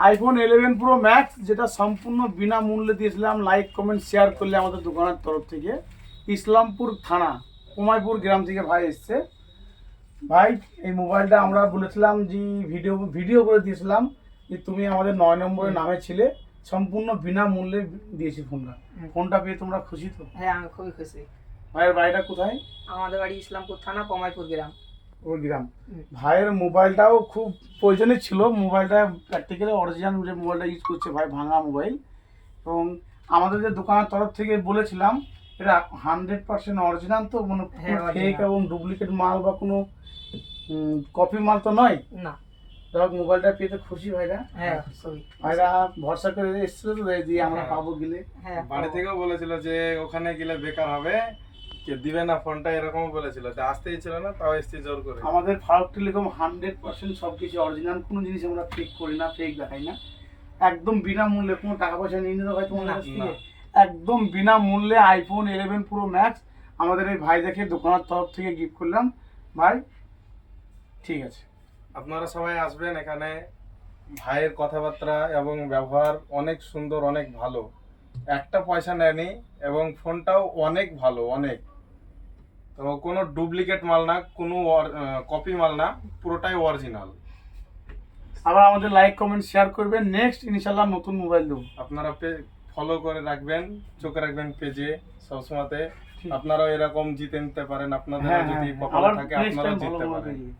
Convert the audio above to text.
IPhone 11 pro max, যেটা সম্পূর্ণ বিনামূল্যে দিয়েছিলাম। লাইক কমেন্ট শেয়ার করলে আমাদের দোকানের তরফ থেকে। ইসলামপুর থানা কুমাইপুর গ্রাম থেকে ভাই এসছে। ভাই এই মোবাইলটা আমরা বলেছিলাম যে ভিডিও করে দিয়েছিলাম যে তুমি আমাদের 9 নম্বরের নামে ছিলে, সম্পূর্ণ বিনামূল্যে দিয়েছি ফোনটা। ফোনটা পেয়ে তোমরা খুশি তো? হ্যাঁ, আমি খুবই খুশি। ভাইয়ের বাড়িটা কোথায়? আমাদের বাড়ি ইসলামপুর থানা কমাইপুর গ্রাম। ওই গ্রাম। ভাইয়ের মোবাইলটাও খুব প্রয়োজনীয় ছিল। মোবাইলটা প্র্যাকটিক্যালি অরিজিনাল যে মোবাইলটা ইউজ করছে ভাই, ভাঙা মোবাইল। এবং আমাদের যে দোকানের তরফ থেকে বলেছিলাম এটা 100% অরিজিনাল তো, মানে হ্যাঁ, ফেক original। এবং ডুপ্লিকেট মাল বা কোনো কপি মাল তো নয়। না। যাই হোক, মোবাইলটা পেয়ে তো খুশি ভাইরা। হ্যাঁ, খুবই। ভাইরা ভরসা করে এসেছিল তো দিয়ে আমরা হ্যাঁ। পাবো গেলে। হ্যাঁ, বাড়ি থেকেও বলেছিল যে ওখানে গেলে বেকার হবে, কে দিবে না ফোনটা, এরকম বলেছিল। তো আসতেই ছিল না, তাও এসছি জোর করে। আমাদের ফারুক টেলিকম 100% সব কিছু অরিজিনাল, কোনো জিনিস আমরা ফেক করি না, ফেক দেখাই না। একদম বিনামূল্যে, কোনো টাকা পয়সা নিয়ে নিতে হয় তোমার না, কাছ থেকে। না। একদম বিনামূল্যে আইফোন 11 প্রো ম্যাক্স আমাদের এই ভাই দেখে দোকানের তরফ থেকে গিফট করলাম ভাই। ঠিক আছে, আপনারা সবাই আসবেন এখানে। ভাইয়ের কথাবার্তা এবং ব্যবহার অনেক সুন্দর, অনেক ভালো। একটা পয়সা নেয়নি এবং ফোনটাও অনেক ভালো, অনেক। তো কোনো ডুপ্লিকেট মাল না, কোনো কপি মাল না, পুরোটাই অরিজিনাল। আবার আমাদের লাইক কমেন্ট শেয়ার করবেন। নেক্সট ইনশাল্লাহ নতুন মোবাইল দেবো। আপনারা ফলো করে রাখবেন, চোখে রাখবেন পেজে সবসময়তে। আপনারাও এরকম জিতে নিতে পারেন। আপনাদের হ্যাঁ যদি হ্যাঁ, কপালে আবার থাকে নেক্সট আপনারাও টাইম ভালো জিততে মোবাইল পারেন। দেবো।